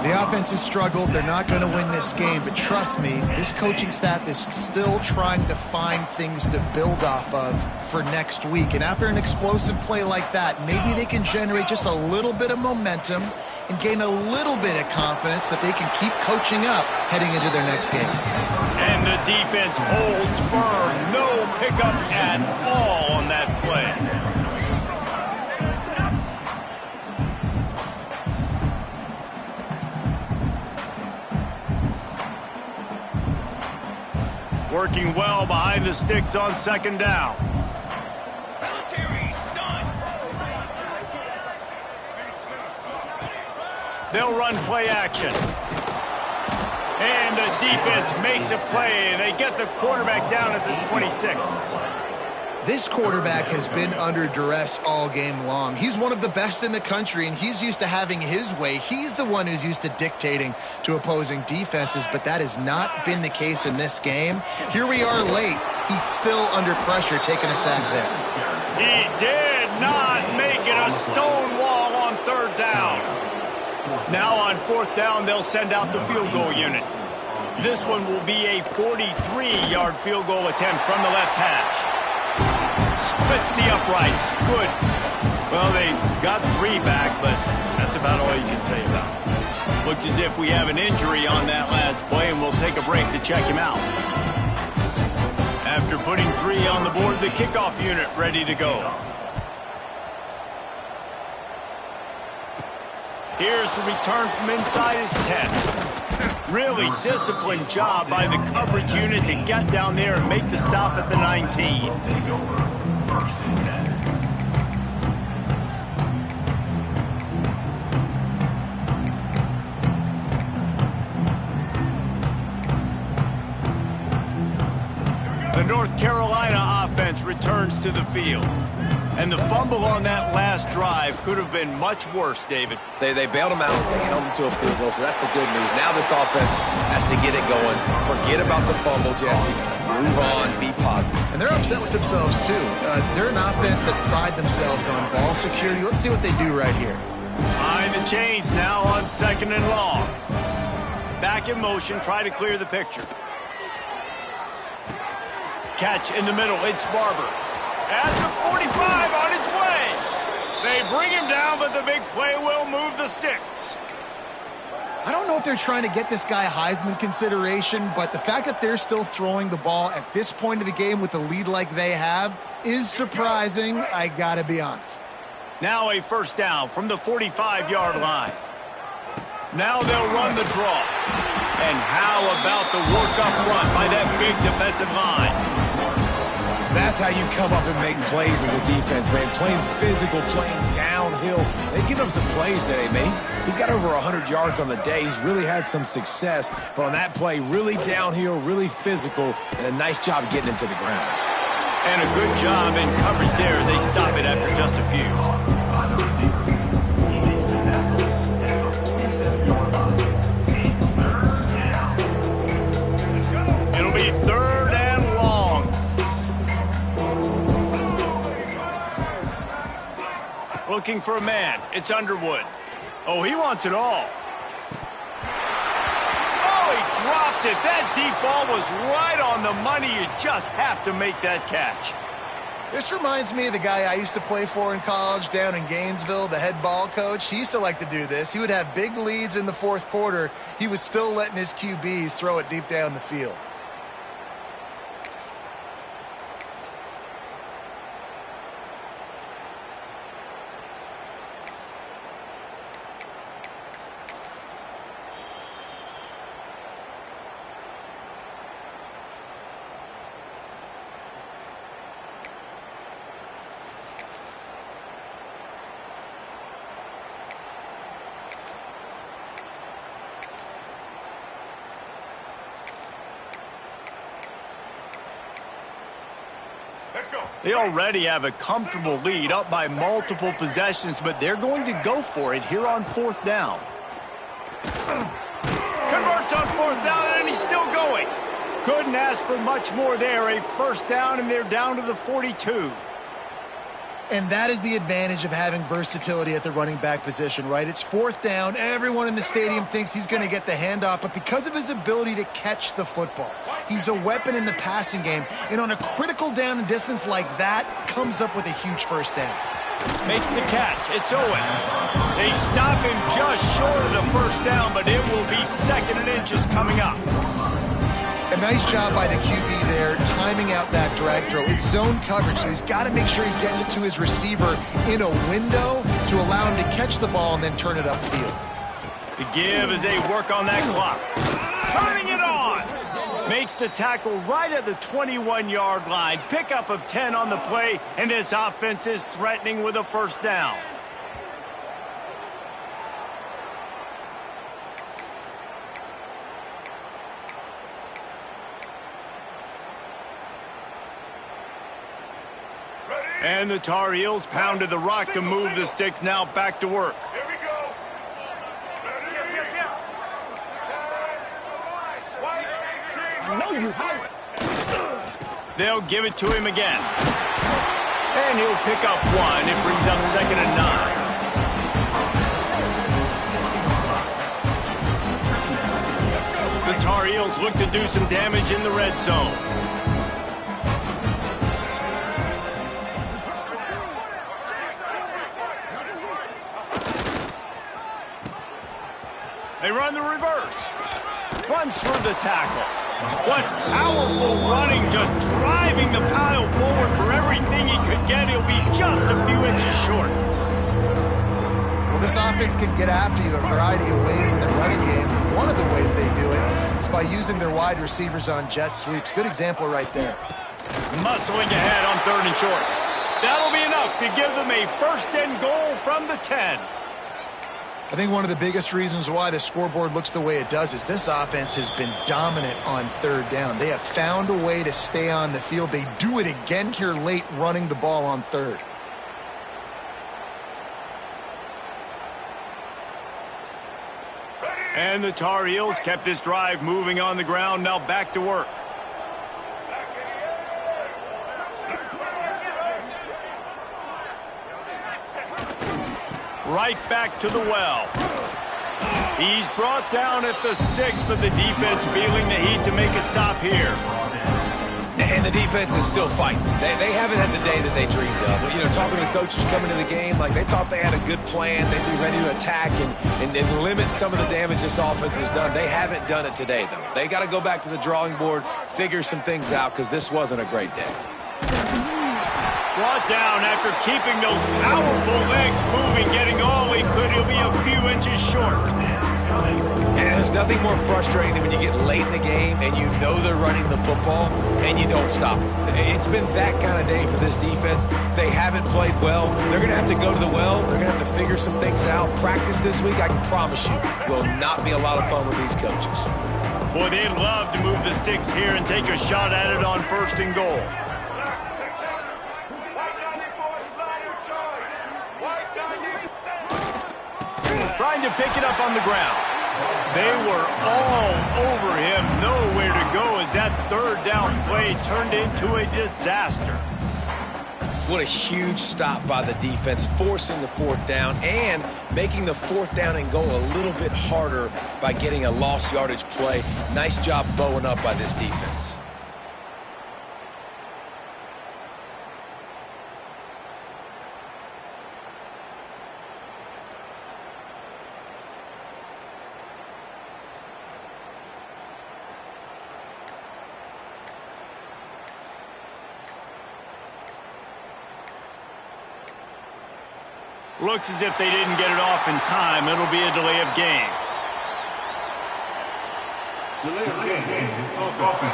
The offense has struggled. They're not going to win this game, but trust me, this coaching staff is still trying to find things to build off of for next week. And after an explosive play like that, maybe they can generate just a little bit of momentum and gain a little bit of confidence that they can keep coaching up heading into their next game. And the defense holds firm. No pickup at all on that play. Working well behind the sticks on second down. They'll run play action. And the defense makes a play, and they get the quarterback down at the 26. This quarterback has been under duress all game long. He's one of the best in the country, and he's used to having his way. He's the one who's used to dictating to opposing defenses, but that has not been the case in this game. Here we are late. He's still under pressure, taking a sack there. He did not make it a stone wall on 3rd down. Now on 4th down, they'll send out the field goal unit. This one will be a 43-yard field goal attempt from the left hash. Splits the uprights. Good. Well, they got 3 back, but that's about all you can say about it. Looks as if we have an injury on that last play, and we'll take a break to check him out. After putting 3 on the board, the kickoff unit ready to go. Here's the return from inside his 10. Really disciplined job by the coverage unit to get down there and make the stop at the 19. The North Carolina offense returns to the field. And the fumble on that last drive could have been much worse, David. They bailed him out. They held him to a field goal, so that's the good news. Now this offense has to get it going. Forget about the fumble, Jesse. Move on. Be positive. And they're upset with themselves, too. They're an offense that pride themselves on ball security. Let's see what they do right here. Behind the chains now on 2nd and long. Back in motion, try to clear the picture. Catch in the middle, it's Barber. At the 45 on his way. They bring him down, but the big play will move the sticks. I don't know if they're trying to get this guy Heisman consideration, but the fact that they're still throwing the ball at this point of the game with the lead like they have is surprising, I gotta be honest. Now a first down from the 45-yard line. Now they'll run the draw. And how about the work up front by that big defensive line? That's how you come up and make plays as a defense, man. Playing physical, playing downhill. They've given him some plays today, man. He's got over 100 yards on the day. He's really had some success. But on that play, really downhill, really physical, and a nice job getting him to the ground. And a good job in coverage there as they stop it after just a few. It'll be 3rd and long. Looking for a man. It's Underwood. Oh, he wants it all. Oh, he dropped it. That deep ball was right on the money. You just have to make that catch. This reminds me of the guy I used to play for in college down in Gainesville, the head ball coach. He used to like to do this. He would have big leads in the 4th quarter. He was still letting his QBs throw it deep down the field. They already have a comfortable lead, up by multiple possessions, but they're going to go for it here on 4th down. Converts on 4th down, and he's still going. Couldn't ask for much more there. A first down, and they're down to the 42. And that is the advantage of having versatility at the running back position, right? It's 4th down. Everyone in the stadium thinks he's going to get the handoff, but because of his ability to catch the football, he's a weapon in the passing game. And on a critical down and distance like that, comes up with a huge first down. Makes the catch. It's Owen. They stop him just short of the first down, but it will be 2nd and inches coming up. A nice job by the QB there, timing out that drag throw. It's zone coverage, so he's got to make sure he gets it to his receiver in a window to allow him to catch the ball and then turn it upfield. The give as they work on that clock. Turning it on! Makes the tackle right at the 21-yard line. Pickup of 10 on the play, and this offense is threatening with a first down. And the Tar Heels pounded the rock to move the sticks, now back to work. Here we go. No, you haven't. They'll give it to him again. And he'll pick up 1. It brings up 2nd and 9. The Tar Heels look to do some damage in the red zone. They run the reverse. Runs through the tackle. What powerful running, just driving the pile forward for everything he could get. He'll be just a few inches short. Well, this offense can get after you a variety of ways in their running game. One of the ways they do it is by using their wide receivers on jet sweeps. Good example right there. Muscling ahead on 3rd and short. That'll be enough to give them a 1st and goal from the 10. I think one of the biggest reasons why the scoreboard looks the way it does is this offense has been dominant on 3rd down. They have found a way to stay on the field. They do it again here late, running the ball on 3rd. And the Tar Heels kept this drive moving on the ground, now back to work. Right back to the well. He's brought down at the 6, but the defense feeling the heat to make a stop here. And the defense is still fighting. They haven't had the day that they dreamed of. But, you know, talking to the coaches coming to the game, like they thought they had a good plan. They'd be ready to attack and limit some of the damage this offense has done. They haven't done it today, though. They got to go back to the drawing board, figure some things out, because this wasn't a great day. Brought down after keeping those powerful legs moving, getting all he could. He'll be a few inches short. And there's nothing more frustrating than when you get late in the game and you know they're running the football and you don't stop them. It's been that kind of day for this defense. They haven't played well. They're going to have to go to the well. They're going to have to figure some things out. Practice this week, I can promise you, will not be a lot of fun with these coaches. Boy, they'd love to move the sticks here and take a shot at it on 1st and goal. Trying to pick it up on the ground. They were all over him, nowhere to go as that 3rd down play turned into a disaster. What a huge stop by the defense, forcing the 4th down and making the 4th down and goal a little bit harder by getting a lost yardage play. Nice job bowing up by this defense. Looks as if they didn't get it off in time. It'll be a delay of game. Delay of game. Offense.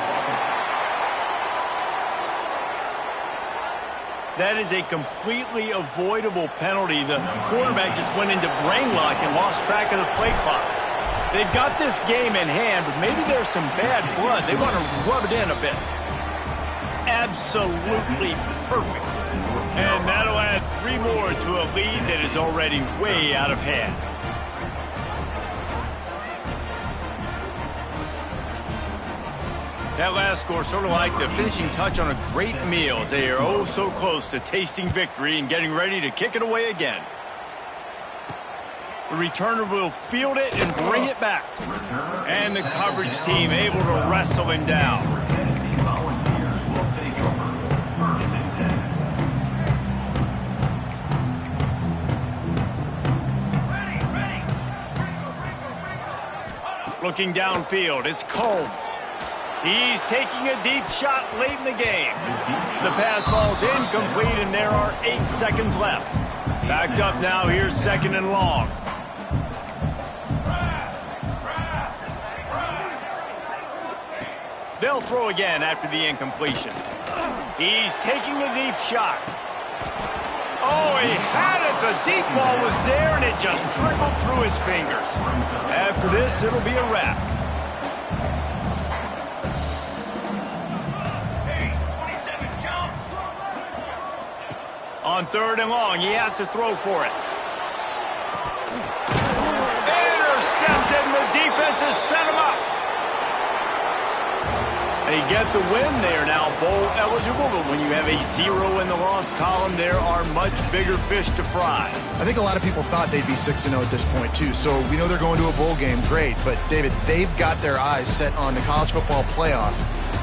That is a completely avoidable penalty. The quarterback just went into brain lock and lost track of the play clock. They've got this game in hand, but maybe there's some bad blood. They want to rub it in a bit. Absolutely perfect. And that'll add 3 more to a lead that is already way out of hand. That last score sort of like the finishing touch on a great meal as they are oh so close to tasting victory and getting ready to kick it away again. The returner will field it and bring it back. And the coverage team able to wrestle him down. Looking downfield, it's Combs. He's taking a deep shot late in the game. The pass ball's incomplete, and there are 8 seconds left. Backed up now, here's 2nd and long. They'll throw again after the incompletion. He's taking a deep shot. Oh, he had it. The deep ball was there, and it just trickled through his fingers. After this, it'll be a wrap. Hey, 27, jump. On 3rd and long, he has to throw for it. Intercepted, and the defense has set him up. They get the win. They are now bowl eligible, but when you have a 0 in the loss column, there are much bigger fish to fry. I think a lot of people thought they'd be 6-0 at this point, too. So we know they're going to a bowl game. Great. But, David, they've got their eyes set on the college football playoff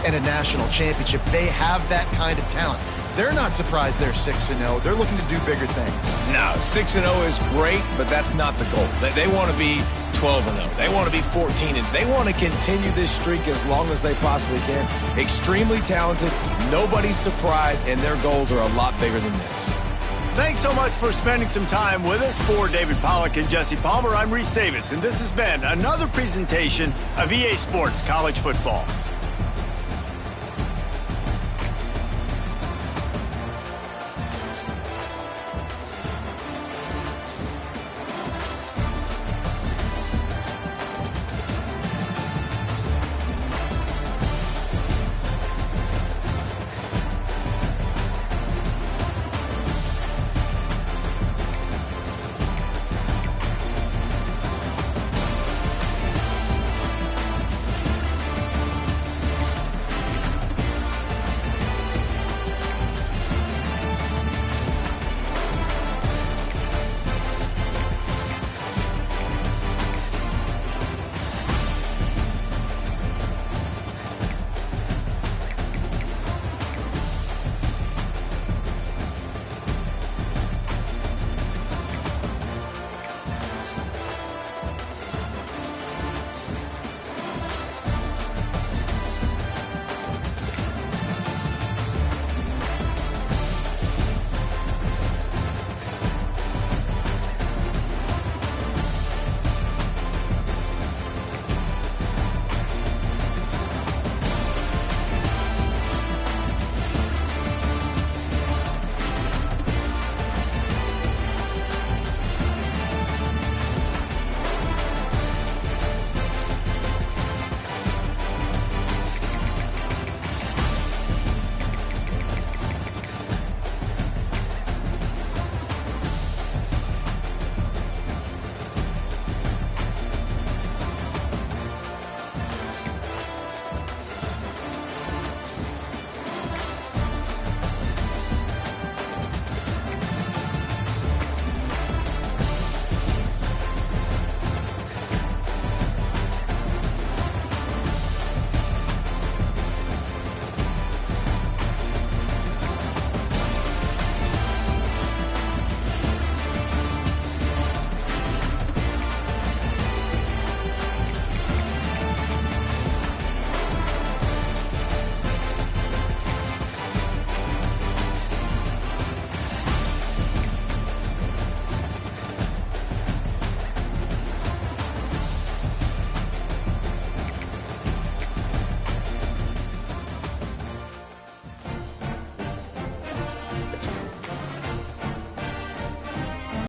and a national championship. They have that kind of talent. They're not surprised they're 6-0. They're looking to do bigger things. No, 6-0 is great, but that's not the goal. They want to be 12-0. They want to be 14-0. They want to continue this streak as long as they possibly can. Extremely talented. Nobody's surprised, and their goals are a lot bigger than this. Thanks so much for spending some time with us. For David Pollack and Jesse Palmer, I'm Reese Davis, and this has been another presentation of EA Sports College Football.